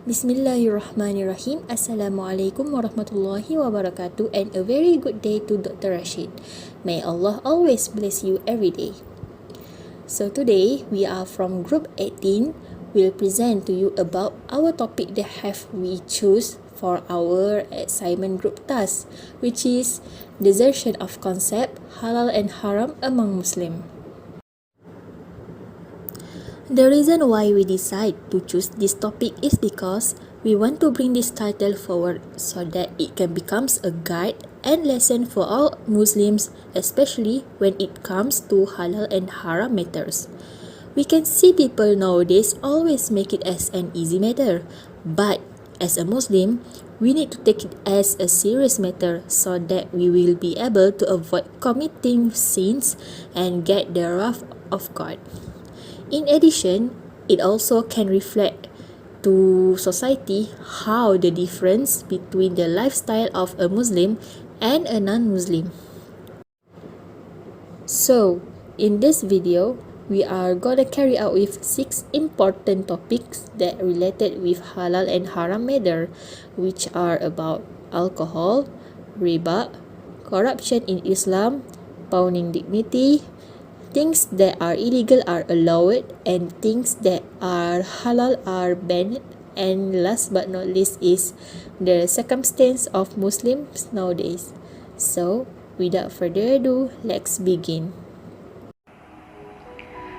Bismillahirrahmanirrahim. Assalamualaikum warahmatullahi wabarakatuh, and a very good day to Dr. Rashid. May Allah always bless you every day. So today we are from Group 18. We'll present to you about our topic that we choose for our assignment group task, which is Desertion of Concept, Halal and Haram among Muslims. The reason why we decide to choose this topic is because we want to bring this title forward so that it can become a guide and lesson for all Muslims, especially when it comes to halal and haram matters. We can see people nowadays always make it as an easy matter, but as a Muslim, we need to take it as a serious matter so that we will be able to avoid committing sins and get the wrath of God. In addition, it also can reflect to society how the difference between the lifestyle of a Muslim and a non-Muslim. So, in this video, we are gonna carry out with 6 important topics that related with halal and haram matter, which are about alcohol, riba, corruption in Islam, pawning dignity, things that are illegal are allowed, and things that are halal are banned, and last but not least is the circumstance of Muslims nowadays. So, without further ado, let's begin.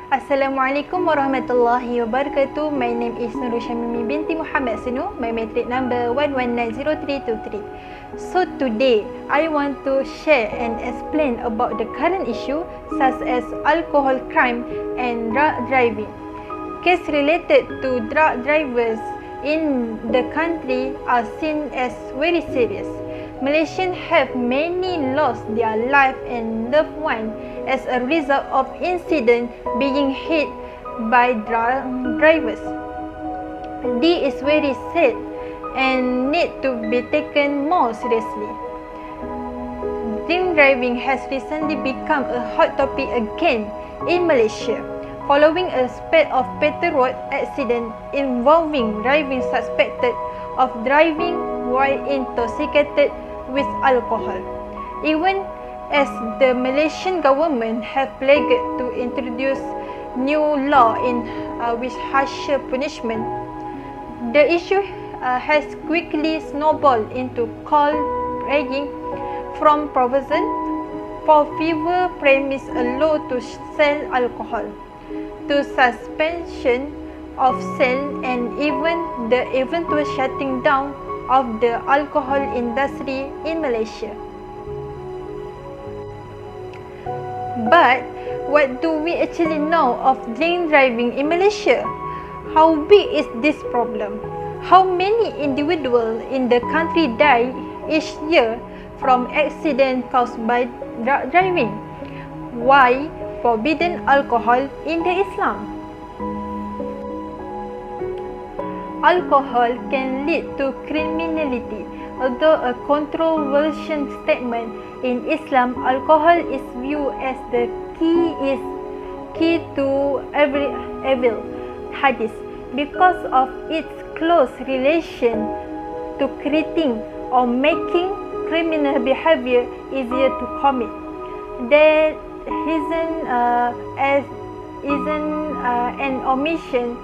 Assalamualaikum warahmatullahi wabarakatuh. My name is NURUL SYAMIMI binti MOHAMED SENU. My matric number 1190323. So today, I want to share and explain about the current issue such as alcohol crime and drug driving. Case related to drug drivers in the country are seen as very serious. Malaysians have many lost their life and loved ones as a result of incident being hit by drug drivers. This is very sad and need to be taken more seriously. Drink driving has recently become a hot topic again in Malaysia, following a spate of fatal road accident involving driving suspected of driving while intoxicated with alcohol. Even as the Malaysian government have pledged to introduce new law in with harsher punishment, the issue has quickly snowballed into call begging from provision for fever premise a law to sell alcohol, to suspension of sale, and even the eventual shutting down of the alcohol industry in Malaysia. But what do we actually know of drink driving in Malaysia? How big is this problem? How many individuals in the country die each year from accidents caused by drug driving? Why forbidden alcohol in the Islam? Alcohol can lead to criminality. Although a controversial statement, in Islam, alcohol is viewed as the key to every evil. Hadith, because of its close relation to creating or making criminal behavior easier to commit. There isn't an omission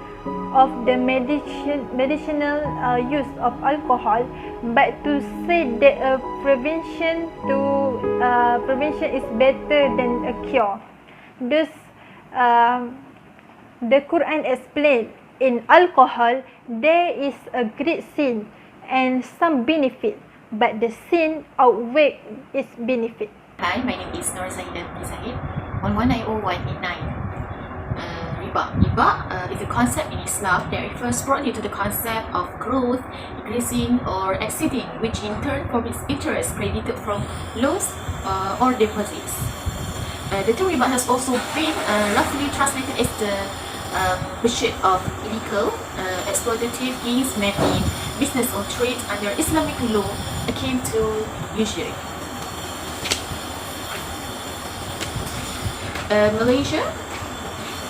of the medicinal use of alcohol, but to say that prevention is better than a cure. Thus, the Quran explained in alcohol there is a great sin and some benefit, but the sin outweighs its benefit. Hi, my name is ZAHIDA ZAHID 119019. Riba is a concept in Islam that refers broadly to the concept of growth, increasing or exceeding, which in turn forbids interest credited from loans or deposits. The term riba has also been roughly translated as the pursuit of illegal, exploitative gains made in business or trade under Islamic law akin to usury.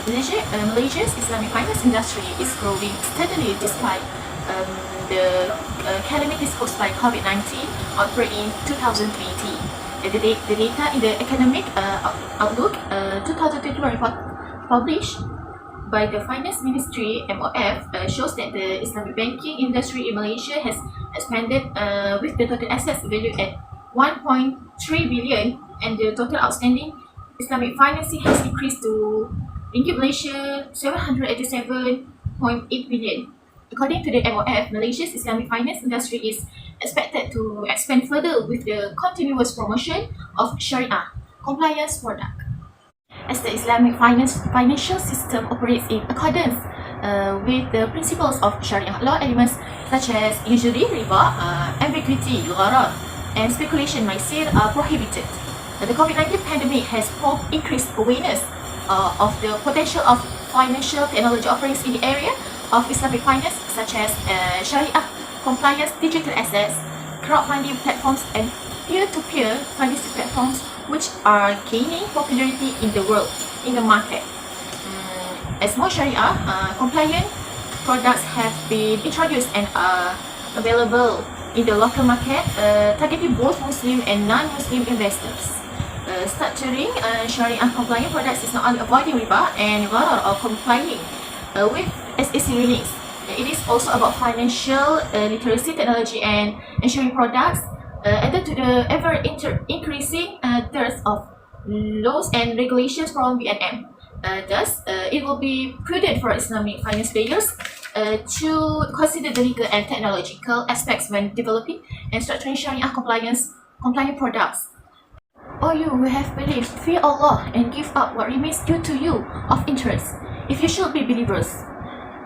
Malaysia's Islamic finance industry is growing steadily despite the calamities caused by COVID-19 outbreak in 2020. The data in the Economic Outlook 2021 report published by the Finance Ministry (MOF) shows that the Islamic banking industry in Malaysia has expanded with the total assets valued at 1.3 billion, and the total outstanding Islamic financing has increased to Ringgit Malaysia 787.8 billion. According to the MOF, Malaysia's Islamic finance industry is expected to expand further with the continuous promotion of Sharia compliance product. As the Islamic financial system operates in accordance with the principles of Sharia law, elements such as usury, riba, ambiguity, gharar, and speculation maisir are prohibited. The COVID-19 pandemic has increased awareness of the potential of financial technology offerings in the area of Islamic finance, such as Sharia compliance, digital assets, crowdfunding platforms, and peer-to-peer financing platforms, which are gaining popularity in the world, in the market. As more Sharia compliant products have been introduced and are available in the local market, targeting both Muslim and non-Muslim investors. Structuring Sharia compliant products is not only avoiding riba and gharar or complying with SEC rulings. It is also about financial literacy, technology, and ensuring products added to the ever-increasing dearth of laws and regulations from BNM. Thus, it will be prudent for Islamic finance players to consider the legal and technological aspects when developing and structuring Sharia compliant products. Or you who have believed, fear Allah and give up what remains due to you of interest, if you should be believers.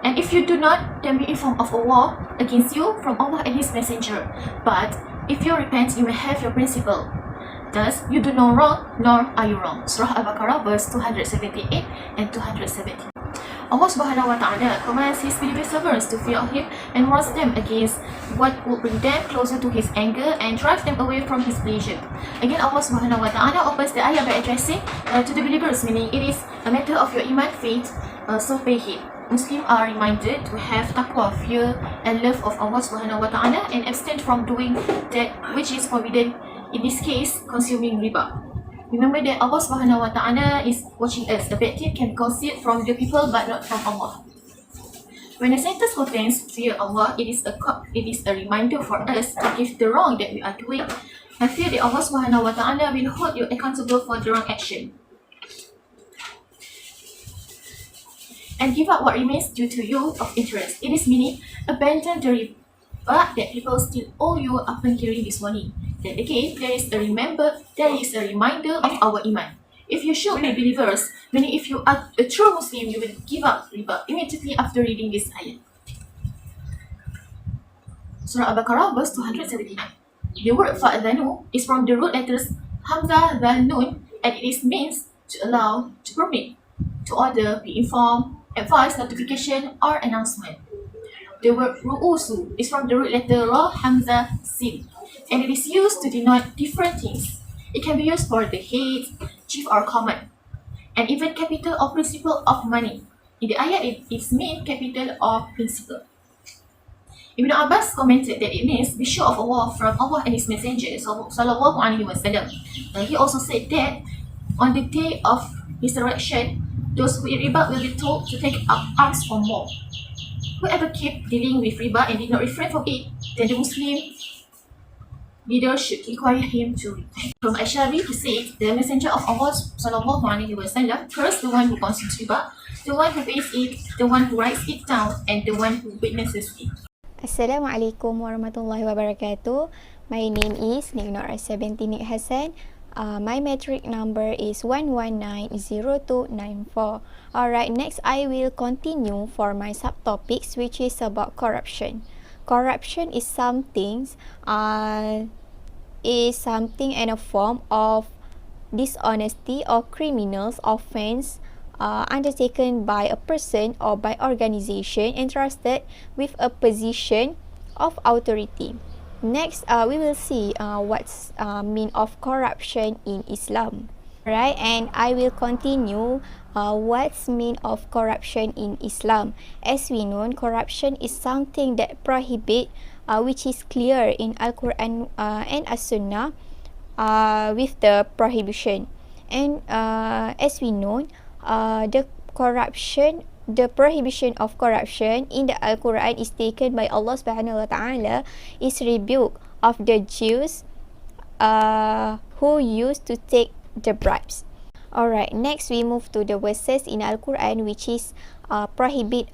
And if you do not, then be informed of a war against you from Allah and His Messenger. But if you repent, you may have your principle. Thus, you do no wrong, nor are you wrong. Surah Al-Baqarah, verse 278 and 270. Allah Subhanahu wa Ta'ala commands His believing servants to fear of Him and warns them against what would bring them closer to His anger and drive them away from His pleasure. Again, Allah Subhanahu wa Ta'ala opens the ayah by addressing to the believers, meaning it is a matter of your iman, faith, so pay heed. Muslims are reminded to have taqwa, fear, and love of Allah Subhanahu wa Ta'ala and abstain from doing that which is forbidden, in this case, consuming riba. Remember that Allah Subhanahu wa Ta'ala is watching us. A bad deed can be concealed from the people but not from Allah. When a sentence contains fear Allah, it is a reminder for us to give the wrong that we are doing and fear that Allah Subhanahu wa Ta'ala will hold you accountable for the wrong action. And give up what remains due to you of interest. It is meaning abandon the riba that people still owe you upon hearing this warning. Then again, there is a reminder of our iman. If you should be believers, meaning if you are a true Muslim, you will give up riba immediately after reading this ayat. Surah Al-Baqarah, verse 279. The word fa'adhanu is from the root letters hamzah, dhal, nun, and it means to allow, to permit, to order, be informed, advice, notification, or announcement. The word ru'usu is from the root letter ra, hamza, sin, and it is used to denote different things. It can be used for the head, chief, or common, and even capital or principle of money. In the ayat, it means capital or principle. Ibn Abbas commented that it means be sure of Allah from Allah and His Messenger sallallahu alaihi wasallam. He also said that on the day of His resurrection, those who eat riba will be told to take up arms for more. Whoever kept dealing with riba and did not refrain from it, then the Muslim leader should require him to repent. From Ashari, who said, the Messenger of Allah sallallahu alaihi wasallam cursed the one who consumes riba, the one who pays it, the one who writes it down, and the one who witnesses it. Assalamualaikum warahmatullahi wabarakatuh. My name is NURUL HASSAN. My metric number is 1190294. Alright, next I will continue for my subtopics, which is about corruption. Corruption is something and a form of dishonesty or criminal offense undertaken by a person or by organization entrusted with a position of authority. Next, we will see what's mean of corruption in Islam. Right, and I will continue what's mean of corruption in Islam. As we know, corruption is something that prohibit, which is clear in Al-Quran and As-Sunnah with the prohibition. And as we know, the prohibition of corruption in the Al-Quran is taken by Allah Subhanahu wa Ta'ala is rebuke of the Jews who used to take the bribes. Alright, next we move to the verses in Al-Quran which is prohibit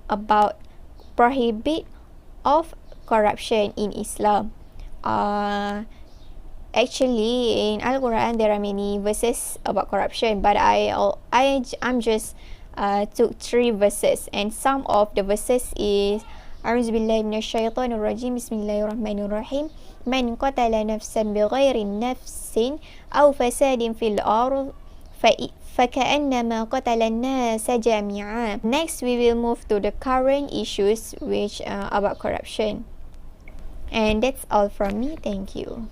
of corruption in Islam. Actually, in Al-Quran there are many verses about corruption, but I'm just took 3 verses, and some of the verses is A'udzubillahi minasyaitonirrajim, Bismillahirrahmanirrahim. Man qatala nafsan bighairi nafsin aw fasadin fil ardh فَكَأَنَّمَا قَتَلَ النَّاسَ جَمِيعًا. Next, we will move to the current issues which about corruption. And that's all from me. Thank you.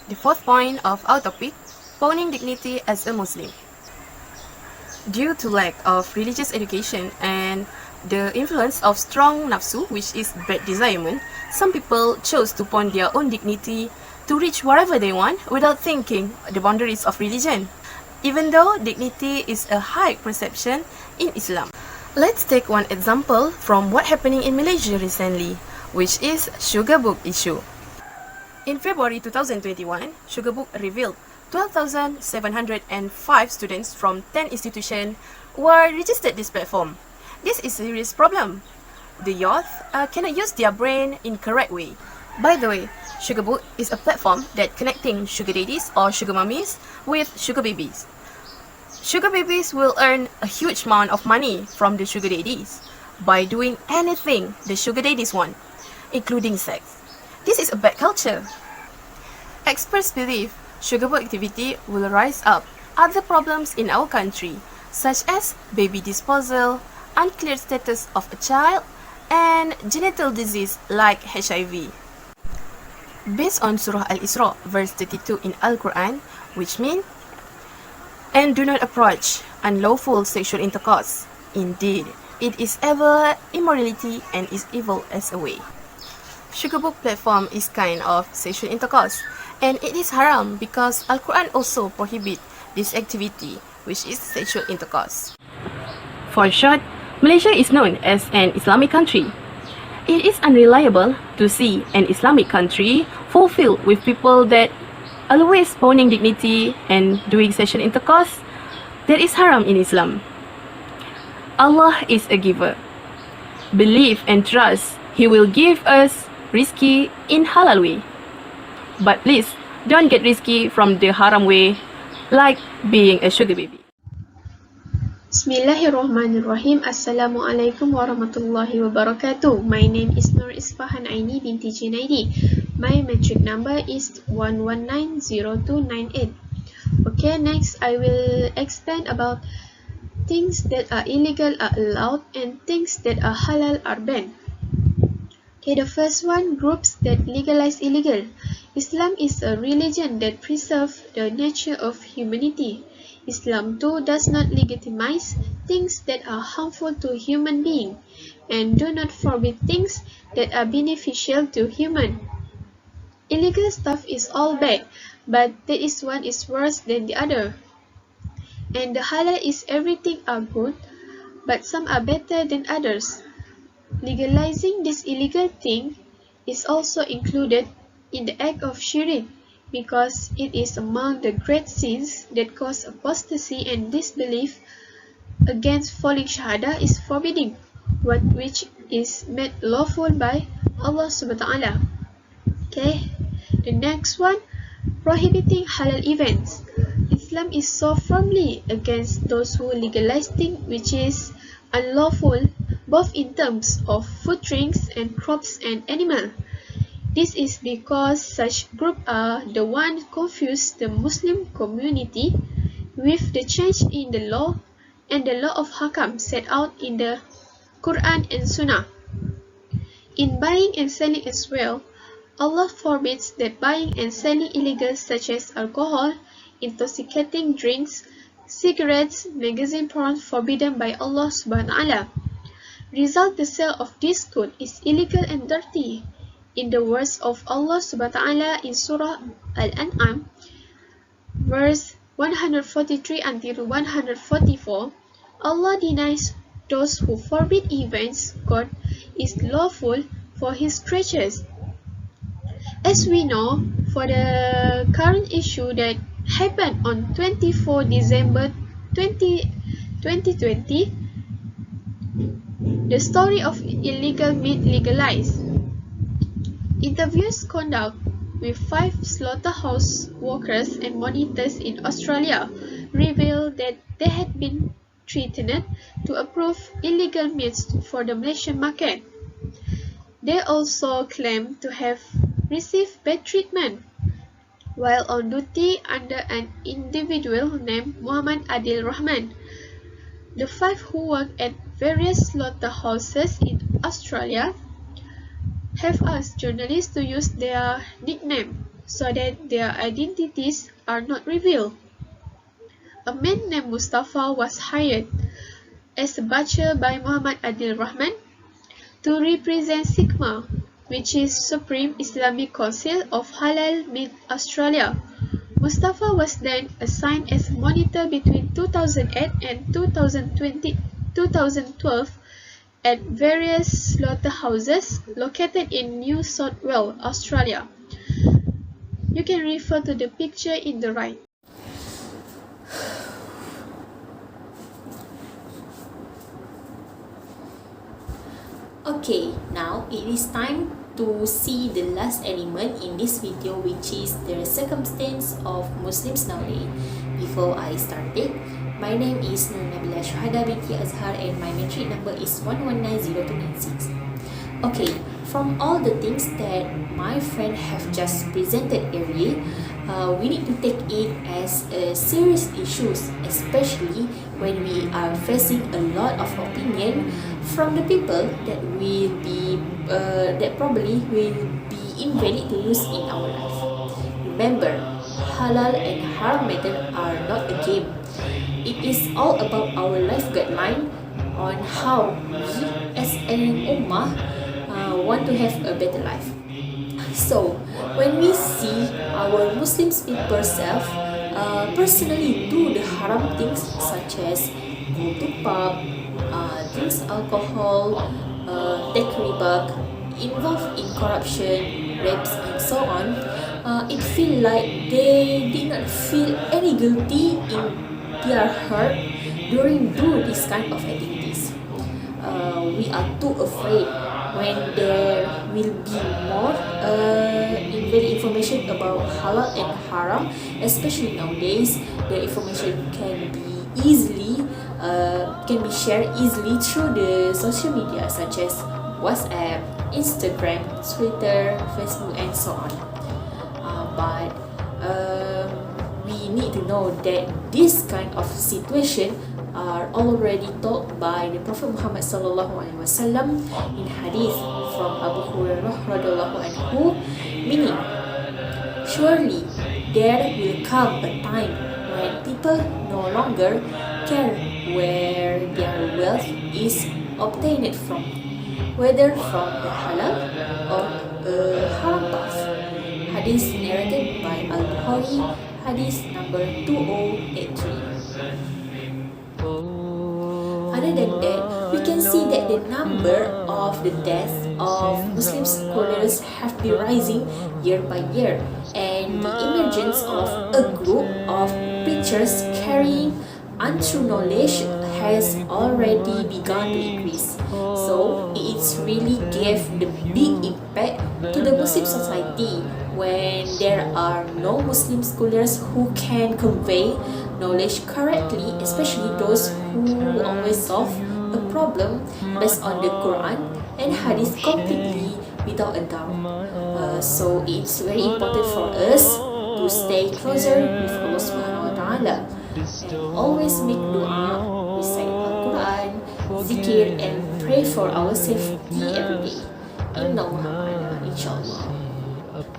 The fourth point of our topic, pawning dignity as a Muslim. Due to lack of religious education and the influence of strong nafsu, which is bad desirement, some people chose to pawn their own dignity to reach whatever they want without thinking the boundaries of religion, even though dignity is a high perception in Islam. Let's take one example from what happening in Malaysia recently, which is Sugar Book issue. In February 2021, Sugar Book revealed 12,705 students from 10 institutions were registered this platform. This is a serious problem. The youth cannot use their brain in correct way. By the way, Sugar Book is a platform that connecting sugar daddies or sugar mummies with sugar babies. Sugar babies will earn a huge amount of money from the sugar daddies by doing anything the sugar daddies want, including sex. This is a bad culture. Experts believe Sugar Book activity will rise up other problems in our country, such as baby disposal, unclear status of a child, and genital disease like HIV. Based on Surah Al-Isra, verse 32 in Al-Quran, which means, and do not approach unlawful sexual intercourse. Indeed, it is ever immorality and is evil as a way. Sugar Book platform is kind of sexual intercourse, and it is haram because Al-Quran also prohibit this activity, which is sexual intercourse. For short, Malaysia is known as an Islamic country. It is unreliable to see an Islamic country fulfilled with people that always pawning dignity and doing sexual intercourse. That is haram in Islam. Allah is a giver. Believe and trust He will give us rizki in halal way. But please, don't get risky from the haram way, like being a sugar baby. Bismillahirrahmanirrahim. Assalamualaikum warahmatullahi wabarakatuh. My name is ISFAHAN AINI BINTI JINAIDI. My metric number is 1190298. Okay, next I will explain about things that are illegal are allowed and things that are halal are banned. Okay, the first one, groups that legalize illegal. Islam is a religion that preserves the nature of humanity. Islam too does not legitimize things that are harmful to human being and do not forbid things that are beneficial to human. Illegal stuff is all bad, but there is one is worse than the other. And the halal is everything are good, but some are better than others. Legalizing this illegal thing is also included in the act of shirk, because it is among the great sins that cause apostasy and disbelief against following Shahada is forbidding what which is made lawful by Allah subhanahu wa ta'ala. Okay, the next one, prohibiting halal events. Islam is so firmly against those who legalize things which is unlawful, both in terms of food, drinks, and crops and animal. This is because such groups are the ones confuse the Muslim community with the change in the law and the law of Hakam set out in the Quran and Sunnah. In buying and selling as well, Allah forbids that buying and selling illegal such as alcohol, intoxicating drinks, cigarettes, magazine porn forbidden by Allah subhanahu wa ta'ala. Result, the sale of this good is illegal and dirty. In the words of Allah subhanahu wa ta'ala in Surah Al-An'am, verse 143 until 144, Allah denies those who forbid events God is lawful for His creatures. As we know, for the current issue that happened on 24 December 2020, the story of illegal meat legalized. Interviews conducted with 5 slaughterhouse workers and monitors in Australia revealed that they had been threatened to approve illegal meats for the Malaysian market. They also claimed to have received bad treatment while on duty under an individual named Muhammad Adil Rahman. The 5 who work at various slaughterhouses in Australia have asked journalists to use their nickname so that their identities are not revealed. A man named Mustafa was hired as a butcher by Muhammad Adil Rahman to represent SYGMA, which is Supreme Islamic Council of Halal Meat Australia. Mustafa was then assigned as monitor between 2008 and 2012 at various slaughterhouses located in New South Wales, Australia. You can refer to the picture in the right. Okay, now it is time to see the last element in this video, which is the circumstance of Muslims nowadays. Before I start it, my name is NABILA SYUHADA binti AZHAR and my metric number is 1190296. Okay, from all the things that my friend have just presented earlier, we need to take it as a serious issues, especially when we are facing a lot of opinion from the people that will be that probably will be invalid to use in our life. Remember, halal and haram matter are not a game. It is all about our life guideline on how we as an ummah want to have a better life. So, when we see our Muslim people self personally do the haram things such as go to pub, drinks alcohol, take riba, involved in corruption, rapes and so on, it feel like they did not feel any guilty in their heart during do this kind of activities. We are too afraid when there will be more invalid information about halal and haram, especially nowadays. The information can be easily can be shared easily through the social media such as WhatsApp, Instagram, Twitter, Facebook and so on. But we need to know that this kind of situation are already taught by the Prophet Muhammad sallallahu alaihi wasallam in hadith from Abu Hurairah radhiyallahu anhu, meaning surely there will come a time when people no longer care where their wealth is obtained from, whether from a halal or a haram path. Hadith narrated by Al-Bukhari, hadith number 2083. Other than that, we can see that the number of the deaths of Muslim scholars have been rising year by year, and the emergence of a group of preachers carrying untrue knowledge has already begun to increase. So it's really gave the big impact to the Muslim society when there are no Muslim scholars who can convey knowledge correctly, especially those who always solve a problem based on the Quran and Hadith completely without a doubt. So it's very important for us to stay closer with Allah Subhanahu wa Ta'ala and always make dua, recite Al-Quran, zikir and pray for our safety every day. Inna Muhammad, inshallah.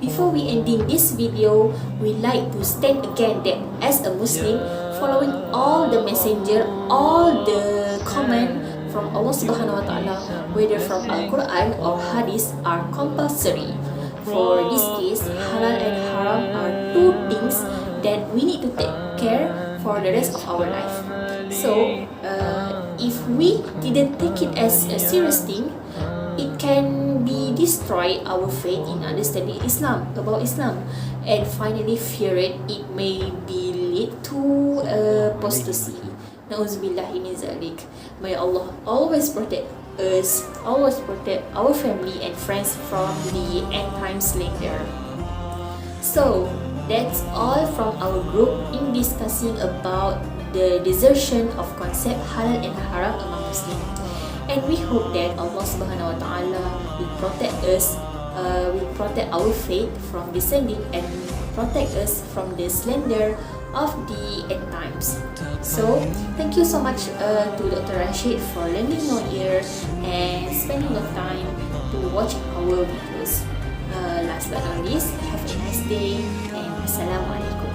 Before we ending this video, we like to state again that as a Muslim, following all the messenger, all the command from Allah Subhanahu wa Ta'ala, whether from Al-Quran or Hadith, are compulsory. For this case, halal and haram are two things that we need to take care for the rest of our life. So, if we didn't take it as a serious thing, it can be destroy our faith in understanding Islam, about Islam, and finally fear it may be lead to apostasy. Na'udzubillahi min zalik. May Allah always protect us, always protect our family and friends from the end time slander. So that's all from our group in discussing about the desertion of concept halal and haram among Muslims. And we hope that Allah Subhanahu wa Ta'ala will protect us, will protect our faith from descending and protect us from the slander of the end times. So thank you so much to Dr. Rashid for lending your ear and spending your time to watch our videos. Last but not least, have a nice day and Assalamualaikum.